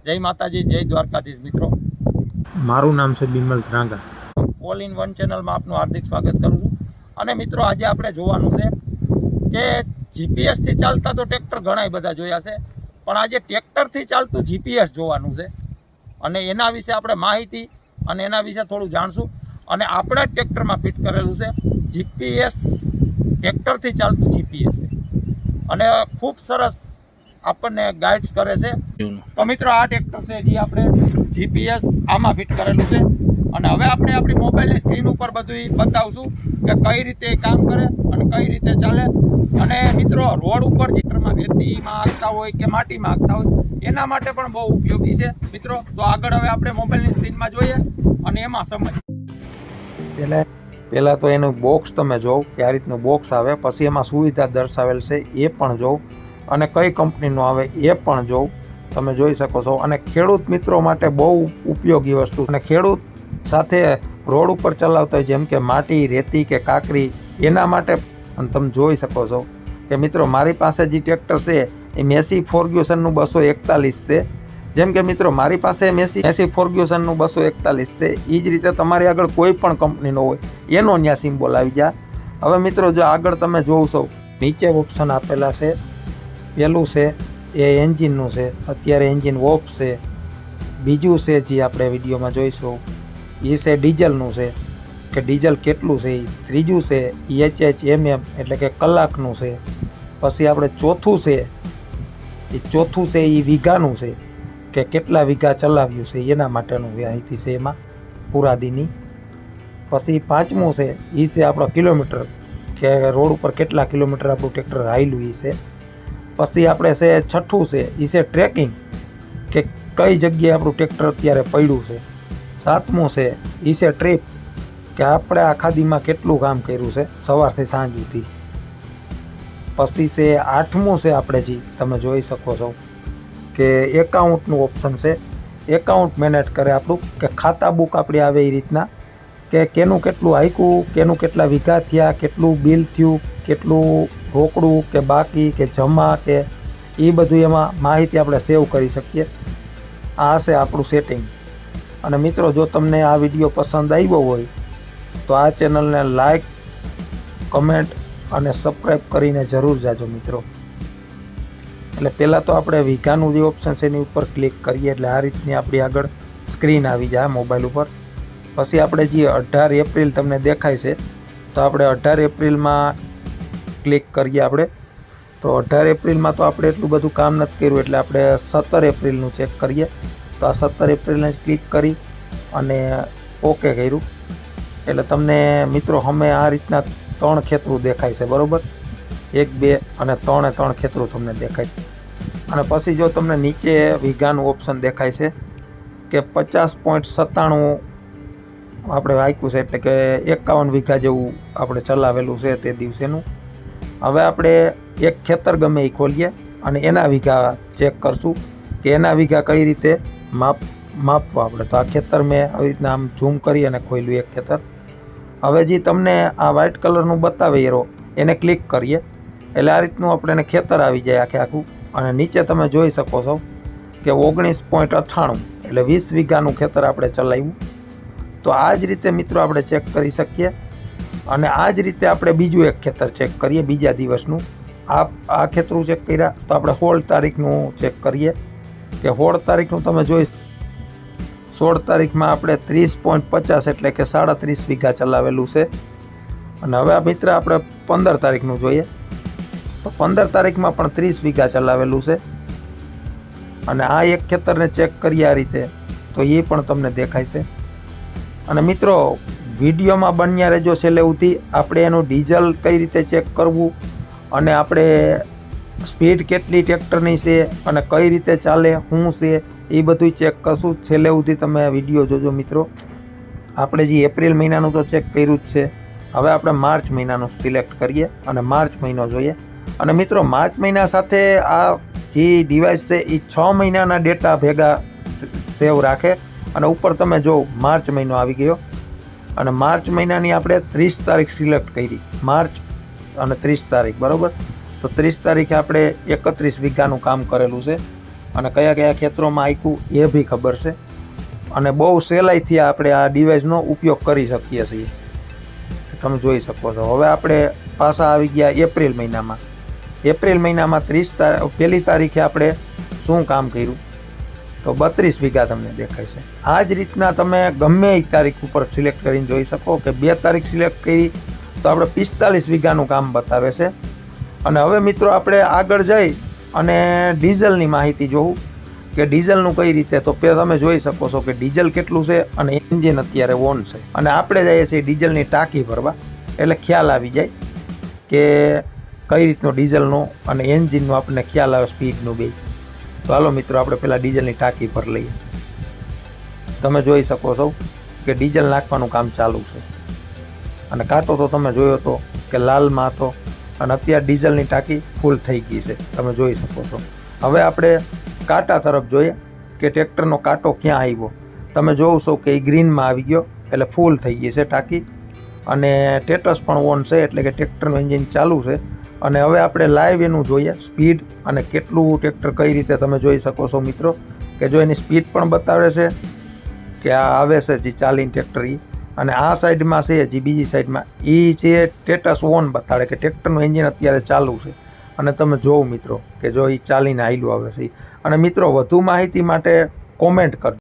જય માતાજી, જય દ્વારકાધીશ મિત્રો. મારું નામ છે બિમલ ધ્રાંગા. ઓલ ઇન વન ચેનલમાં આપનું હાર્દિક સ્વાગત કરું છું. અને મિત્રો, આજે આપણે જોવાનું છે કે જીપીએસથી ચાલતા તો ટ્રેક્ટર ઘણા બધા જોયા છે, પણ આજે ટ્રેક્ટરથી ચાલતું જીપીએસ જોવાનું છે. અને એના વિશે આપણે માહિતી અને એના વિશે થોડું જાણશું. અને આપણે ટ્રેક્ટરમાં ફિટ કરેલું છે જીપીએસ, ટ્રેક્ટરથી ચાલતું જીપીએસ છે અને ખૂબ સરસ આપણને ગાઈડ્સ કરે છે. તો મિત્રો, આ ટ્રેક્ટર છે જે આપણે જીપીએસ આમાં ફિટ કરેલું છે. અને હવે આપણે આપણી મોબાઈલની સ્ક્રીન ઉપર બધું બતાવશું કે કઈ રીતે કામ કરે અને કઈ રીતે ચાલે. અને મિત્રો, રોડ ઉપર ટ્રેક્ટરમાં રેતીમાં હાંકતા હોય કે માટીમાં હાંકતા હોય એના માટે પણ બહુ ઉપયોગી છે મિત્રો. તો આગળ હવે આપણે મોબાઈલની સ્ક્રીનમાં જોઈએ અને એમાં સમજીએ. પહેલાં તો એનું બોક્સ તમે જોવો કે આ રીતનું બોક્સ આવે, પછી એમાં સુવિધા દર્શાવેલ છે એ પણ જોવો, અને કઈ કંપનીનું આવે એ પણ જોવો. તમે જોઈ શકો છો. અને ખેડૂત મિત્રો માટે બહુ ઉપયોગી વસ્તુ. અને ખેડૂત સાથે રોડ ઉપર ચલાવતા હોય જેમ કે માટી, રેતી કે કાંકરી, એના માટે પણ તમે જોઈ શકો છો કે મિત્રો, મારી પાસે જે ટ્રેક્ટર છે એ મેસી ફોર્ગ્યુસનનું 241 છે. જેમ કે મિત્રો, મારી પાસે મેસી ફોર્ગ્યુસનનું 241 છે. એ જ રીતે તમારી આગળ કોઈ પણ કંપનીનો હોય એનો ત્યાં સિમ્બોલ આવી જાય. હવે મિત્રો, જો આગળ તમે જોવ છો, નીચે ઓપ્શન આપેલા છે. પહેલું છે એ એન્જિનનું છે, અત્યારે એન્જિન ઓફ છે. બીજું છે જે આપણે વિડીયોમાં જોઈશું એ છે ડીઝલનું છે કે ડીઝલ કેટલું છે. ત્રીજું છે HHMM એટલે કે કલાકનું છે. પછી આપણે ચોથું છે એ વીઘાનું છે કે કેટલા વીઘા ચલાવ્યું છે એના માટેનું માહિતી છે એમાં પૂરા દીની. પછી પાંચમું છે એ છે આપણો કિલોમીટર કે રોડ ઉપર કેટલા કિલોમીટર આપણું ટ્રેક્ટર હાલ્યું એ છે. પછી આપણે છે છઠ્ઠું છે એ છે ટ્રેકિંગ કે કઈ જગ્યાએ આપણું ટ્રેક્ટર અત્યારે પડ્યું છે. સાતમું છે એ છે ટ્રીપ કે આપણે આખા દીમાં કેટલું કામ કર્યું છે સવારથી સાંજ સુધી. પછી છે આઠમું છે આપણે જે તમે જોઈ શકો છો કે એકાઉન્ટનું ઓપ્શન છે. એકાઉન્ટ મેનેજ કરે આપણું કે ખાતા બુક આપણી આવે એ રીતના કે કેનું કેટલું હાંક્યું, કેનું કેટલા વીઘા થયા, કેટલું બિલ થયું, કેટલું રોકડું કે બાકી કે જમા કે એ બધું એમાં માહિતી આપણે સેવ કરી શકીએ. આ છે આપણું સેટિંગ. અને મિત્રો, જો તમને આ વિડીયો પસંદ આવ્યો હોય તો આ ચેનલને લાઈક, કમેન્ટ અને સબસ્ક્રાઈબ કરીને જરૂર જાજો મિત્રો. એટલે પહેલાં તો આપણે વીઘાનું જે ઓપ્શન છે એની ઉપર ક્લિક કરીએ એટલે આ રીતની આપણી આગળ સ્ક્રીન આવી જાય મોબાઈલ ઉપર. પછી આપણે જે 18 એપ્રિલ તમને દેખાય છે તો આપણે 18 એપ્રિલમાં ક્લિક કરીએ આપણે. તો 18 એપ્રિલમાં તો આપણે એટલું બધું કામ નથી કર્યું એટલે આપણે 17 એપ્રિલનું ચેક કરીએ. તો આ 17 એપ્રિલને ક્લિક કરી અને ઓકે કર્યું એટલે તમને મિત્રો અમે આ રીતના 3 ખેતરું દેખાય છે, બરાબર? 1, 2 અને 3 ખેતરું તમને દેખાય છે. અને પછી જો તમને નીચે વીઘાનું ઓપ્શન દેખાય છે કે 50.97 આપણે વાંચ્યું છે એટલે કે 51 વીઘા જેવું આપણે ચલાવેલું છે તે દિવસેનું. હવે આપણે એક ખેતર ગમે એ ખોલીએ અને એના વીઘા ચેક કરશું કે એના વીઘા કઈ રીતે માપવા આપણે. તો આ ખેતર મેં આવી રીતના આમ ઝૂમ કરી અને ખોલ્યું એક ખેતર. હવે જે તમને આ વ્હાઇટ કલરનું બતાવે એરો એને ક્લિક કરીએ એટલે આ રીતનું આપણે એને ખેતર આવી જાય આખે આખું. અને નીચે તમે જોઈ શકો છો કે 19.98 એટલે 20 વીઘાનું ખેતર આપણે ચલાવ્યું. તો આ જ રીતે મિત્રો આપણે ચેક કરી શકીએ. અને આ જ રીતે આપણે બીજું એક ખેતર ચેક કરીએ બીજા દિવસનું. આ ખેતરું ચેક કર્યા તો આપણે 16 તારીખનું ચેક કરીએ કે 16 તારીખનું તમે જોઈ 16 તારીખમાં આપણે 30.50 એટલે કે 37 વીઘા ચલાવેલું છે. અને હવે આ મિત્ર આપણે 15 તારીખનું જોઈએ તો 15 તારીખમાં પણ 30 વીઘા ચલાવેલું છે. અને આ એક ખેતરને ચેક કરીએ આ રીતે તો એ પણ તમને દેખાય છે. અને મિત્રો, વિડીયોમાં બન્યા રહેજો છેલ્લે સુધી. આપણે એનું ડીઝલ કઈ રીતે ચેક કરવું અને આપણે સ્પીડ કેટલી ટ્રેક્ટરની છે અને કઈ રીતે ચાલે શું છે એ બધું ચેક કરશું. છેલ્લે સુધી તમે વિડીયો જોજો મિત્રો. આપણે જે એપ્રિલ મહિનાનું તો ચેક કર્યું જ છે. હવે આપણે માર્ચ મહિનાનું સિલેક્ટ કરીએ અને માર્ચ મહિનો જોઈએ. અને મિત્રો, માર્ચ મહિના સાથે આ જે ડિવાઇસ છે એ 6 મહિનાના ડેટા ભેગા સેવ રાખે. અને ઉપર તમે જો માર્ચ મહિનો આવી ગયો અને માર્ચ મહિનાની આપણે 30 તારીખ સિલેક્ટ કરી. માર્ચ અને 30 તારીખ, બરાબર? તો 30 તારીખે આપણે 31 વીઘાનું કામ કરેલું છે અને કયા કયા ખેતરોમાં આયકું એ બી ખબર છે. અને બહુ સહેલાઈથી આપણે આ ડિવાઇસનો ઉપયોગ કરી શકીએ છીએ. તમે જોઈ શકો છો. હવે આપણે પાછા આવી ગયા એપ્રિલ મહિનામાં. એપ્રિલ મહિનામાં 1 તારીખે આપણે શું કામ કર્યું તો 32 વીઘા તમને દેખાય છે. આ જ રીતના તમે ગમે એ તારીખ ઉપર સિલેક્ટ કરીને જોઈ શકો કે 2 તારીખ સિલેક્ટ કરી તો આપણે 45 વીઘાનું કામ બતાવે છે. અને હવે મિત્રો આપણે આગળ જઈ અને ડીઝલની માહિતી જોવું કે ડીઝલનું કઈ રીતે. તો તમે જોઈ શકો છો કે ડીઝલ કેટલું છે અને એન્જિન અત્યારે ઓન છે. અને આપણે જઈએ છીએ ડીઝલની ટાંકી ભરવા, એટલે ખ્યાલ આવી જાય કે કઈ રીતનો ડીઝલનો અને એન્જિનનો આપણને ખ્યાલ આવે સ્પીડનું બે. તો હાલો મિત્રો આપણે પહેલાં ડીઝલની ટાંકી ભરી લઈએ. તમે જોઈ શકો છો કે ડીઝલ નાખવાનું કામ ચાલુ છે. અને કાંટો તો તમે જોયો હતો કે લાલમાં હતો અને અત્યારે ડીઝલની ટાંકી ફૂલ થઈ ગઈ છે. તમે જોઈ શકો છો. હવે આપણે કાંટા તરફ જોઈએ કે ટ્રેક્ટરનો કાંટો ક્યાં આવ્યો. તમે જોવો છો કે એ ગ્રીનમાં આવી ગયો એટલે ફૂલ થઈ ગઈ છે ટાંકી. અને સ્ટેટસ પણ ઓન છે એટલે કે ટ્રેક્ટરનું એન્જિન ચાલુ છે. અને હવે આપણે લાઈવ એનું જોઈએ સ્પીડ અને કેટલું ટ્રેક્ટર કઈ રીતે. તમે જોઈ શકો છો મિત્રો કે જો એની સ્પીડ પણ બતાવે છે કે આ આવે છે જે ચાલીને ટ્રેક્ટર એ. અને આ સાઈડમાં છે જે બીજી સાઈડમાં એ છે સ્ટેટસ ઓન બતાડે કે ટ્રેક્ટરનું એન્જિન અત્યારે ચાલુ છે. અને તમે જોવો મિત્રો કે જો એ ચાલીને હાલ્યું આવે છે. અને મિત્રો વધુ માહિતી માટે કોમેન્ટ કરજો.